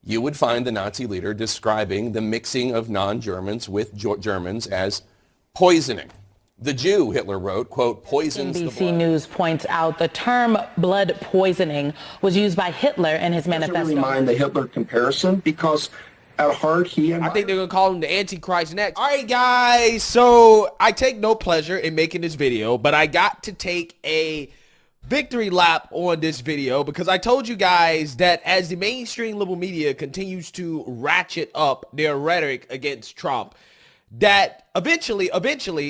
you would find the Nazi leader describing the mixing of non-Germans with Germans as poisoning. The Jew, Hitler wrote, quote, poisons the blood. NBC News points out the term blood poisoning was used by Hitler in his manifesto. Doesn't really mind the Hitler comparison because at heart I think they're going to call him the Antichrist next. All right, guys. So I take no pleasure in making this video, but I got to take a victory lap on this video because I told you guys that as the mainstream liberal media continues to ratchet up their rhetoric against Trump, that eventually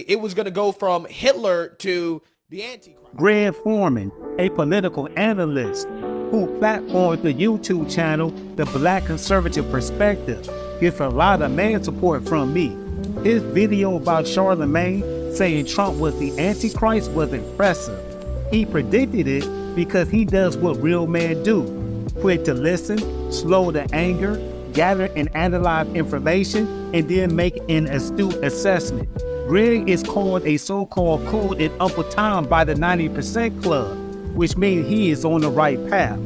it was going to go from Hitler to the Antichrist. Greg Foreman, a political analyst who platformed the YouTube channel The Black Conservative Perspective, gets a lot of man support from me. His video about Charlemagne saying Trump was the Antichrist was impressive. He predicted it because he does what real men do: quick to listen, slow to anger, gather and analyze information, and then make an astute assessment. Greg is called a so-called cool in upper town by the 90% Club, which means he is on the right path.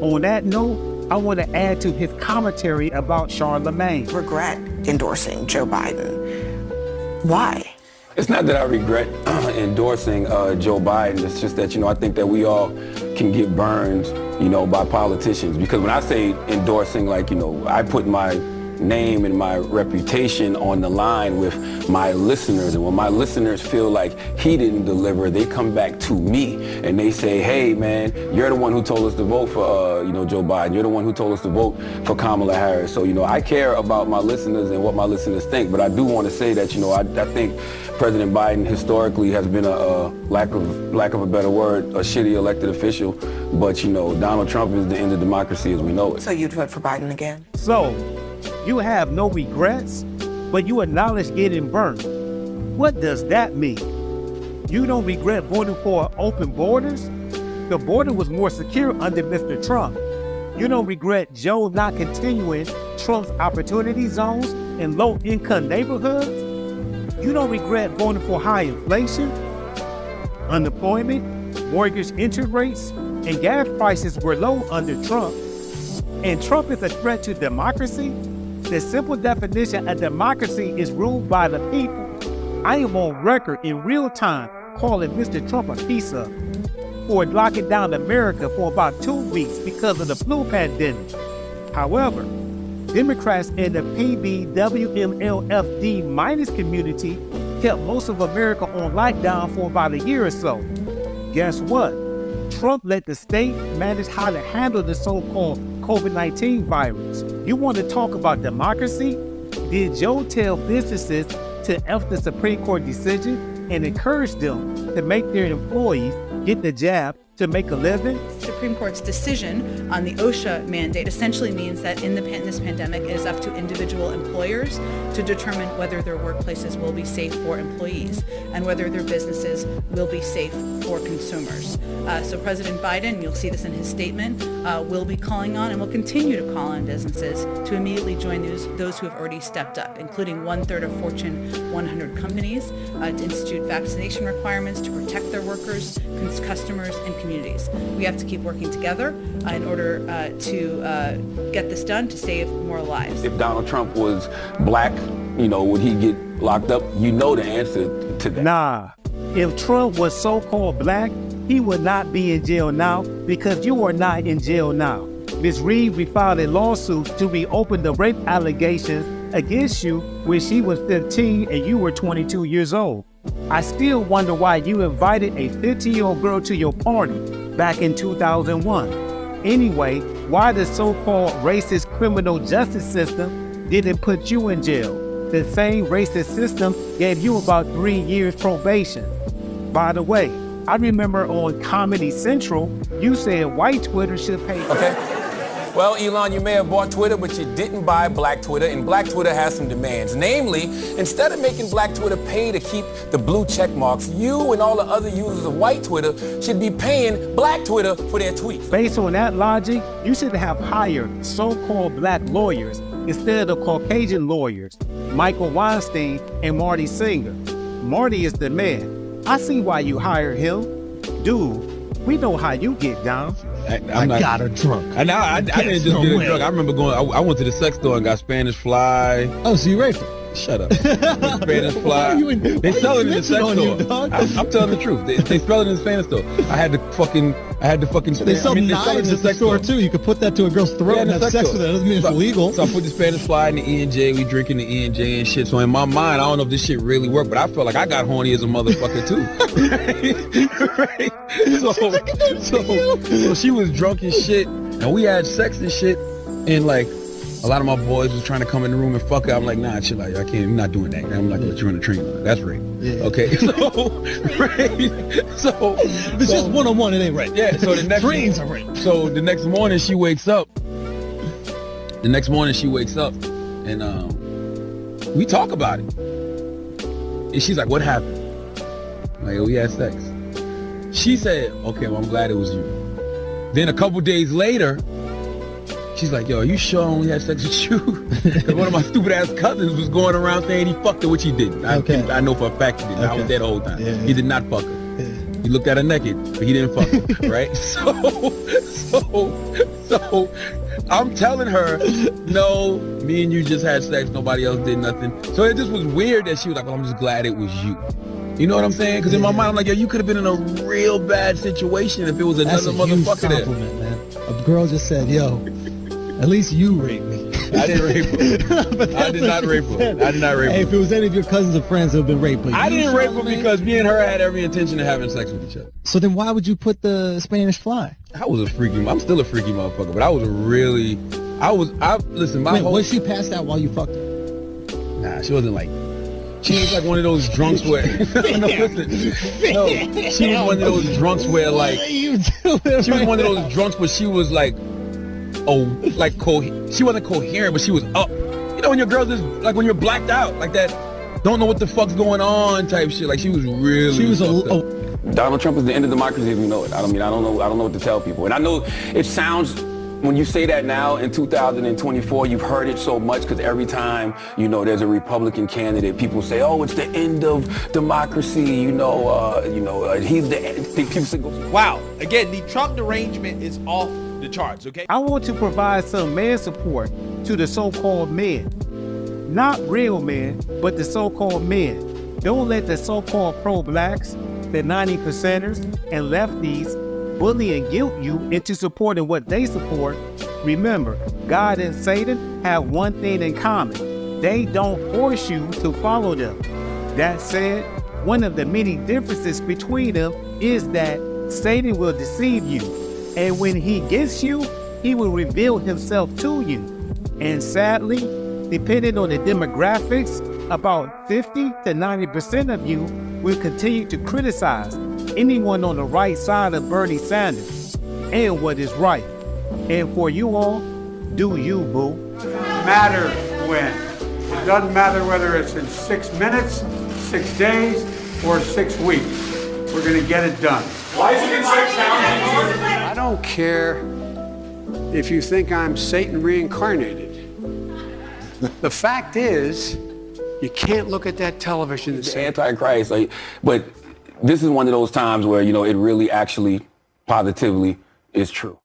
On that note, I want to add to his commentary about Charlemagne. Regret endorsing Joe Biden. Why? It's not that I regret endorsing Joe Biden. It's just that, I think that we all can get burned, by politicians. Because when I say endorsing, I put my name and my reputation on the line with my listeners. And when my listeners feel like he didn't deliver, they come back to me and they say, hey, man, you're the one who told us to vote for, Joe Biden. You're the one who told us to vote for Kamala Harris. So, I care about my listeners and what my listeners think. But I do want to say that, I think President Biden historically has been a lack of a better word, a shitty elected official. But, Donald Trump is the end of democracy as we know it. So you'd vote for Biden again? So, you have no regrets, but you acknowledge getting burned. What does that mean? You don't regret voting for open borders? The border was more secure under Mr. Trump. You don't regret Joe not continuing Trump's opportunity zones in low-income neighborhoods? You don't regret voting for high inflation, unemployment, mortgage interest rates, and gas prices were low under Trump. And Trump is a threat to democracy? The simple definition of democracy is ruled by the people. I am on record in real time calling Mr. Trump a piece of for locking down America for about 2 weeks because of the flu pandemic. However, Democrats in the PBWMLFD minus community kept most of America on lockdown for about a year or so. Guess what? Trump let the state manage how to handle the so-called COVID-19 virus. You want to talk about democracy? Did Joe tell businesses to F the Supreme Court decision and encourage them to make their employees get the jab to make a living? Supreme Court's decision on the OSHA mandate essentially means that in this pandemic, it is up to individual employers to determine whether their workplaces will be safe for employees and whether their businesses will be safe for consumers. So President Biden, you'll see this in his statement, will be calling on and will continue to call on businesses to immediately join those who have already stepped up, including 1/3 of Fortune 100 companies, to institute vaccination requirements to protect their workers, customers, and communities. We have to keep working together in order to get this done to save more lives. If Donald Trump was black, would he get locked up? You know the answer to that. Nah, if Trump was so-called black, he would not be in jail now because you are not in jail now. Ms. Reed refiled a lawsuit to reopen the rape allegations against you when she was 15 and you were 22 years old. I still wonder why you invited a 15-year-old girl to your party back in 2001. Anyway, why the so-called racist criminal justice system didn't put you in jail? The same racist system gave you about 3 years probation. By the way, I remember on Comedy Central, you said white Twitter should pay. Okay. Well, Elon, you may have bought Twitter, but you didn't buy Black Twitter, and Black Twitter has some demands. Namely, instead of making Black Twitter pay to keep the blue check marks, you and all the other users of white Twitter should be paying Black Twitter for their tweets. Based on that logic, you should have hired so-called black lawyers instead of Caucasian lawyers, Michael Weinstein and Marty Singer. Marty is the man. I see why you hired him. Dude, we know how you get down. I got her drunk. I didn't just get her drunk. I remember going. I went to the sex store and got Spanish Fly. Oh, so you raped her? Shut up. Spanish Fly. They sell it in the sex store. I'm telling the truth. They sell it in the Spanish store. I had to fucking. They sell knives at the store too. You could put that to a girl's throat and have sex with it. That doesn't mean it's illegal. So I put the Spanish Fly in the E&J. We drinking the E&J and shit. So in my mind, I don't know if this shit really worked, but I felt like I got horny as a motherfucker too. Right? So she was drunk as shit, and we had sex and shit, and like. A lot of my boys was trying to come in the room and fuck her. I'm like, nah, shit, like, I can't, I'm not doing that. I'm not gonna let you run the train. That's rape. Yeah. Okay, so, right, so. If it's just one-on-one, it ain't rape. Yeah, so the next. Trains are rape. So the next morning she wakes up. And we talk about it. And she's like, what happened? I'm like, oh, we had sex. She said, okay, well, I'm glad it was you. Then a couple days later, she's like, yo, are you sure I only had sex with you? Because one of my stupid ass cousins was going around saying he fucked her, which he didn't. I know for a fact he didn't. I was there the whole time. Yeah. He did not fuck her. Yeah. He looked at her naked, but he didn't fuck her, right? So I'm telling her, no, me and you just had sex. Nobody else did nothing. So it just was weird that she was like, well, I'm just glad it was you. You know what I'm saying? Because in my mind, I'm like, yo, you could have been in a real bad situation if it was another motherfucker there. Man. A girl just said, yo, at least you raped me. I didn't rape her. I did not rape her. Hey, if it was any of your cousins or friends, it would have been rape. But I didn't rape her because me and her had every intention of having sex with each other. So then why would you put the Spanish Fly? I'm still a freaky motherfucker, but I listen, was she passed out while you fucked her? Nah, she wasn't like, she was like one of those drunks where, she was one of those drunks where like, she was one of those drunks where she was like, she wasn't coherent, but she was up. You know when your girls is like when you're blacked out, like that, don't know what the fuck's going on type shit. Like she was Donald Trump is the end of democracy as we know it. I don't know what to tell people. And I know it sounds, when you say that now in 2024, you've heard it so much because every time, there's a Republican candidate, people say, oh, it's the end of democracy, he's the end. People say, wow. Again, the Trump derangement is off the charts, okay? I want to provide some man support to the so-called men. Not real men, but the so-called men. Don't let the so-called pro-blacks, the 90%ers, and lefties bully and guilt you into supporting what they support. Remember, God and Satan have one thing in common. They don't force you to follow them. That said, one of the many differences between them is that Satan will deceive you. And when he gets you, he will reveal himself to you. And sadly, depending on the demographics, about 50 to 90% of you will continue to criticize anyone on the right side of Bernie Sanders and what is right. And for you all, do you, boo. Matter when. It doesn't matter whether it's in 6 minutes, 6 days, or 6 weeks. We're going to get it done. Why is it so challenging? I don't care if you think I'm Satan reincarnated. The fact is, you can't look at that television and say Antichrist. But this is one of those times where, it really actually positively is true.